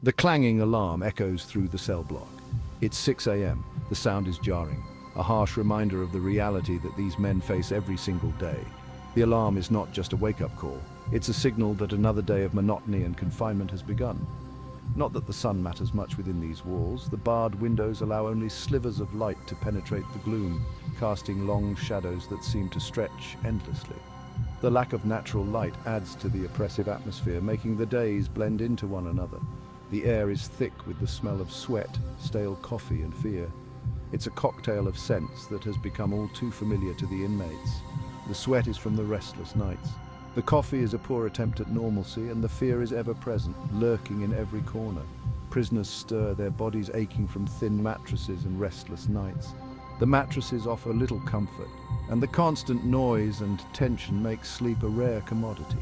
The clanging alarm echoes through the cell block. It's 6 a.m. The sound is jarring, a harsh reminder of the reality that these men face every single day. The alarm is not just a wake-up call. It's a signal that another day of monotony and confinement has begun. Not that the sun matters much within these walls. The barred windows allow only slivers of light to penetrate the gloom, casting long shadows that seem to stretch endlessly. The lack of natural light adds to the oppressive atmosphere, making the days blend into one another. The air is thick with the smell of sweat, stale coffee and fear. It's a cocktail of scents that has become all too familiar to the inmates. The sweat is from the restless nights. The coffee is a poor attempt at normalcy, and the fear is ever present, lurking in every corner. Prisoners stir, their bodies aching from thin mattresses and restless nights. The mattresses offer little comfort, and the constant noise and tension makes sleep a rare commodity.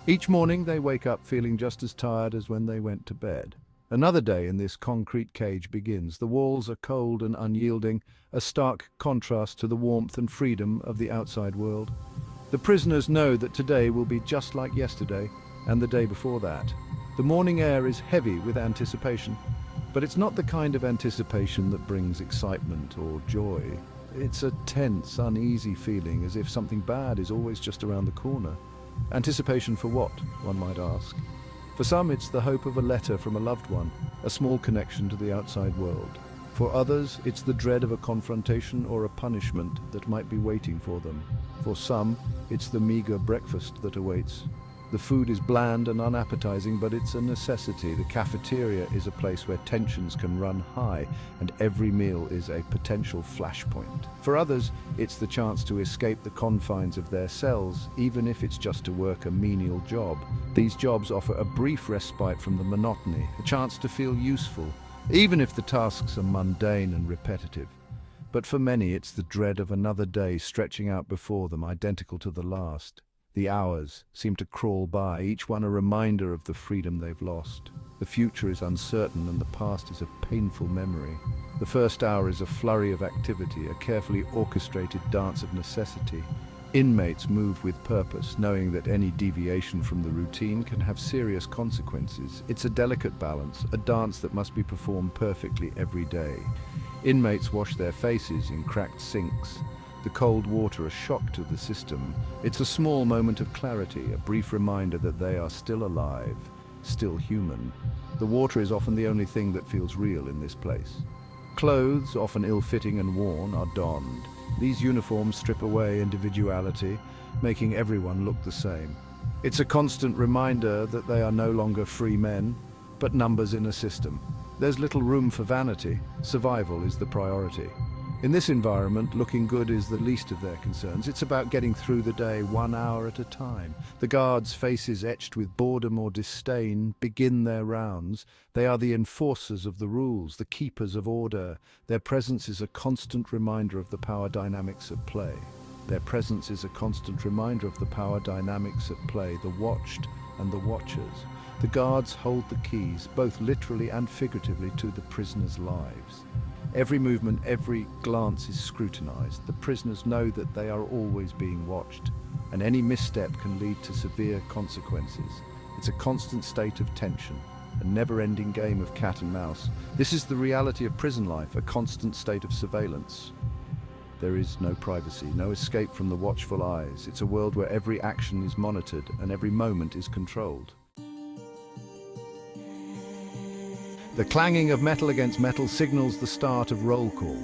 Each morning they wake up feeling just as tired as when they went to bed. Another day in this concrete cage begins. The walls are cold and unyielding, a stark contrast to the warmth and freedom of the outside world. The prisoners know that today will be just like yesterday and the day before that. The morning air is heavy with anticipation, but it's not the kind of anticipation that brings excitement or joy. It's a tense, uneasy feeling, as if something bad is always just around the corner. Anticipation for what, one might ask? For some, it's the hope of a letter from a loved one, a small connection to the outside world. For others, it's the dread of a confrontation or a punishment that might be waiting for them. For some, it's the meager breakfast that awaits. The food is bland and unappetizing, but it's a necessity. The cafeteria is a place where tensions can run high, and every meal is a potential flashpoint. For others, it's the chance to escape the confines of their cells, even if it's just to work a menial job. These jobs offer a brief respite from the monotony, a chance to feel useful, even if the tasks are mundane and repetitive. But for many, it's the dread of another day stretching out before them, identical to the last. The hours seem to crawl by, each one a reminder of the freedom they've lost. The future is uncertain and the past is a painful memory. The first hour is a flurry of activity, a carefully orchestrated dance of necessity. Inmates move with purpose, knowing that any deviation from the routine can have serious consequences. It's a delicate balance, a dance that must be performed perfectly every day. Inmates wash their faces in cracked sinks. The cold water a shock to the system. It's a small moment of clarity, a brief reminder that they are still alive, still human. The water is often the only thing that feels real in this place. Clothes, often ill-fitting and worn, are donned. These uniforms strip away individuality, making everyone look the same. It's a constant reminder that they are no longer free men, but numbers in a system. There's little room for vanity. Survival is the priority. In this environment, looking good is the least of their concerns. It's about getting through the day 1 hour at a time. The guards' faces etched with boredom or disdain begin their rounds. They are the enforcers of the rules, the keepers of order. Their presence is a constant reminder of the power dynamics at play. Their presence is a constant reminder of the power dynamics at play, the watched and the watchers. The guards hold the keys, both literally and figuratively, to the prisoners' lives. Every movement, every glance is scrutinized. The prisoners know that they are always being watched, and any misstep can lead to severe consequences. It's a constant state of tension, a never-ending game of cat and mouse. This is the reality of prison life, a constant state of surveillance. There is no privacy, no escape from the watchful eyes. It's a world where every action is monitored and every moment is controlled. The clanging of metal against metal signals the start of roll call.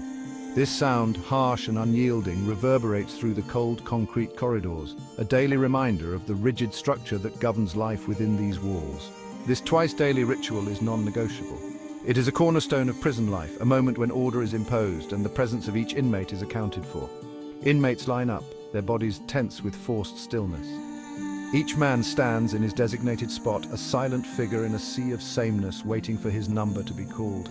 This sound, harsh and unyielding, reverberates through the cold concrete corridors, a daily reminder of the rigid structure that governs life within these walls. This twice-daily ritual is non-negotiable. It is a cornerstone of prison life, a moment when order is imposed and the presence of each inmate is accounted for. Inmates line up, their bodies tense with forced stillness. Each man stands in his designated spot, a silent figure in a sea of sameness, waiting for his number to be called.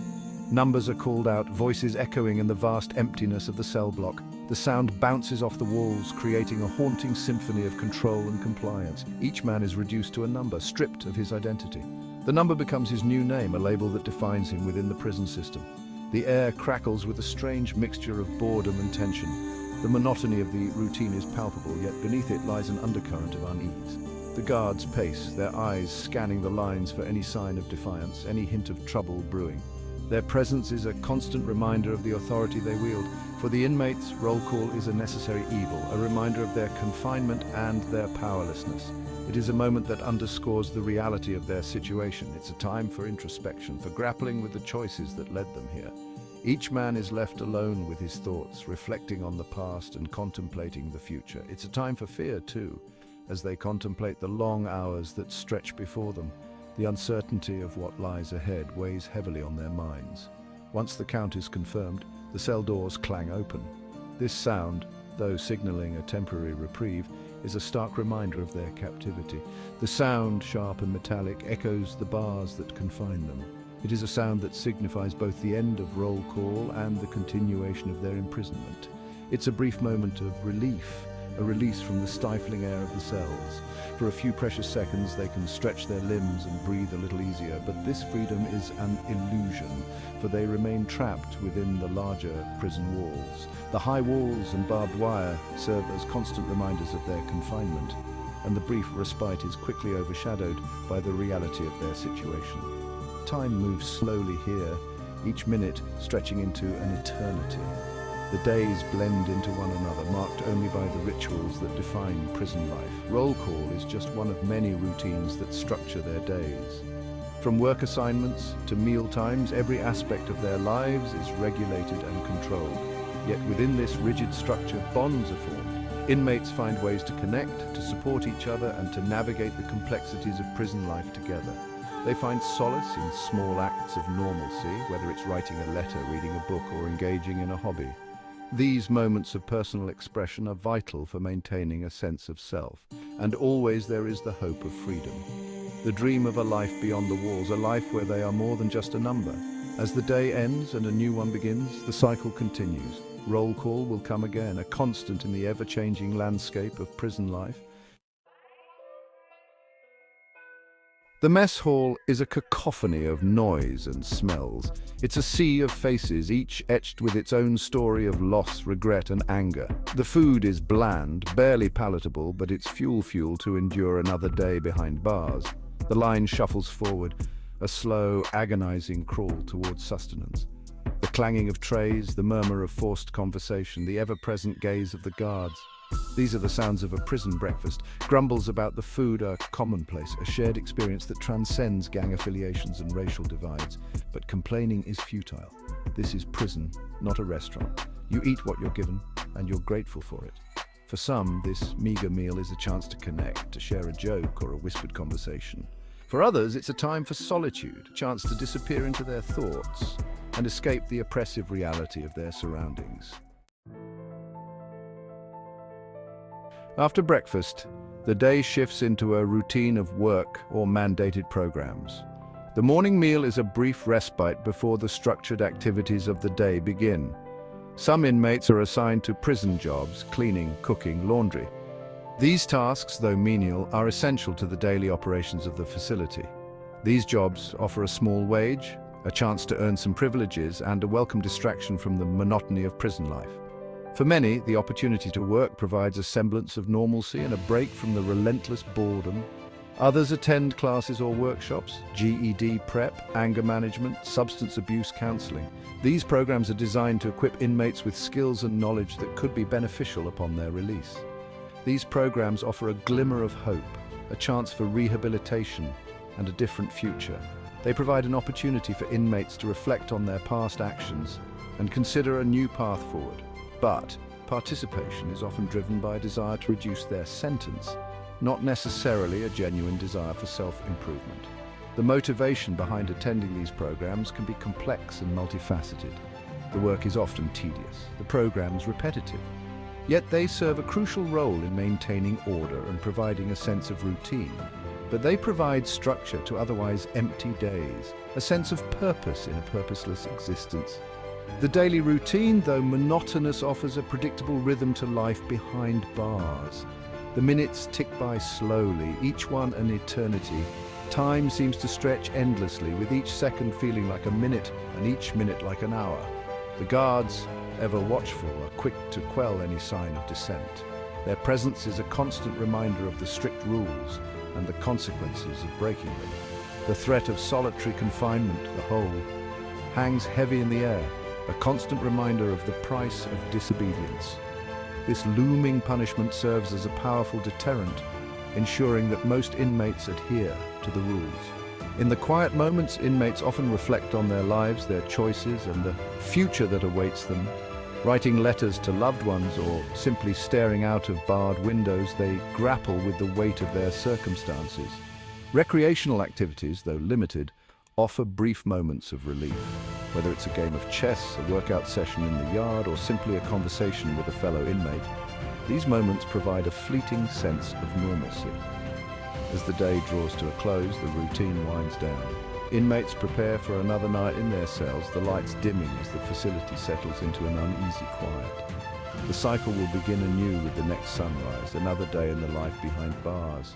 Numbers are called out, voices echoing in the vast emptiness of the cell block. The sound bounces off the walls, creating a haunting symphony of control and compliance. Each man is reduced to a number, stripped of his identity. The number becomes his new name, a label that defines him within the prison system. The air crackles with a strange mixture of boredom and tension. The monotony of the routine is palpable, yet beneath it lies an undercurrent of unease. The The guards pace, their eyes scanning the lines for any sign of defiance, any hint of trouble brewing. Their presence is a constant reminder of the authority they wield. For the inmates, roll call is a necessary evil, a reminder of their confinement and their powerlessness. It is a moment that underscores the reality of their situation. It's a time for introspection, for grappling with the choices that led them here. Each man is left alone with his thoughts, reflecting on the past and contemplating the future. It's a time for fear, too, as they contemplate the long hours that stretch before them. The uncertainty of what lies ahead weighs heavily on their minds. Once the count is confirmed, the cell doors clang open. This sound, though signaling a temporary reprieve, is a stark reminder of their captivity. The sound, sharp and metallic, echoes the bars that confine them. It is a sound that signifies both the end of roll call and the continuation of their imprisonment. It's a brief moment of relief, a release from the stifling air of the cells. For a few precious seconds they can stretch their limbs and breathe a little easier, but this freedom is an illusion, for they remain trapped within the larger prison walls. The high walls and barbed wire serve as constant reminders of their confinement, and the brief respite is quickly overshadowed by the reality of their situation. Time moves slowly here, each minute stretching into an eternity. The days blend into one another, marked only by the rituals that define prison life. Roll call is just one of many routines that structure their days. From work assignments to meal times, every aspect of their lives is regulated and controlled. Yet within this rigid structure, bonds are formed. Inmates find ways to connect, to support each other, and to navigate the complexities of prison life together. They find solace in small acts of normalcy, whether it's writing a letter, reading a book, or engaging in a hobby. These moments of personal expression are vital for maintaining a sense of self, and always there is the hope of freedom. The dream of a life beyond the walls, a life where they are more than just a number. As the day ends and a new one begins, the cycle continues. Roll call will come again, a constant in the ever-changing landscape of prison life. The mess hall is a cacophony of noise and smells. It's a sea of faces, each etched with its own story of loss, regret, and anger. The food is bland, barely palatable, but it's fuel to endure another day behind bars. The line shuffles forward, a slow, agonizing crawl towards sustenance. The clanging of trays, the murmur of forced conversation, the ever-present gaze of the guards. These are the sounds of a prison breakfast. Grumbles about the food are commonplace, a shared experience that transcends gang affiliations and racial divides. But complaining is futile. This is prison, not a restaurant. You eat what you're given, and you're grateful for it. For some, this meager meal is a chance to connect, to share a joke or a whispered conversation. For others, it's a time for solitude, a chance to disappear into their thoughts and escape the oppressive reality of their surroundings. After breakfast, the day shifts into a routine of work or mandated programs. The morning meal is a brief respite before the structured activities of the day begin. Some inmates are assigned to prison jobs, cleaning, cooking, laundry. These tasks, though menial, are essential to the daily operations of the facility. These jobs offer a small wage, a chance to earn some privileges, and a welcome distraction from the monotony of prison life. For many, the opportunity to work provides a semblance of normalcy and a break from the relentless boredom. Others attend classes or workshops, GED prep, anger management, substance abuse counseling. These programs are designed to equip inmates with skills and knowledge that could be beneficial upon their release. These programs offer a glimmer of hope, a chance for rehabilitation, and a different future. They provide an opportunity for inmates to reflect on their past actions and consider a new path forward. But participation is often driven by a desire to reduce their sentence, not necessarily a genuine desire for self-improvement. The motivation behind attending these programs can be complex and multifaceted. The work is often tedious, the programs repetitive. Yet they serve a crucial role in maintaining order and providing a sense of routine. But they provide structure to otherwise empty days, a sense of purpose in a purposeless existence. The daily routine, though monotonous, offers a predictable rhythm to life behind bars. The minutes tick by slowly, each one an eternity. Time seems to stretch endlessly, with each second feeling like a minute and each minute like an hour. The guards, ever watchful, are quick to quell any sign of dissent. Their presence is a constant reminder of the strict rules and the consequences of breaking them. The threat of solitary confinement, the whole, hangs heavy in the air, a constant reminder of the price of disobedience. This looming punishment serves as a powerful deterrent, ensuring that most inmates adhere to the rules. In the quiet moments, inmates often reflect on their lives, their choices, and the future that awaits them. Writing letters to loved ones or simply staring out of barred windows, they grapple with the weight of their circumstances. Recreational activities, though limited, offer brief moments of relief. Whether it's a game of chess, a workout session in the yard, or simply a conversation with a fellow inmate, these moments provide a fleeting sense of normalcy. As the day draws to a close, the routine winds down. Inmates prepare for another night in their cells, the lights dimming as the facility settles into an uneasy quiet. The cycle will begin anew with the next sunrise, another day in the life behind bars.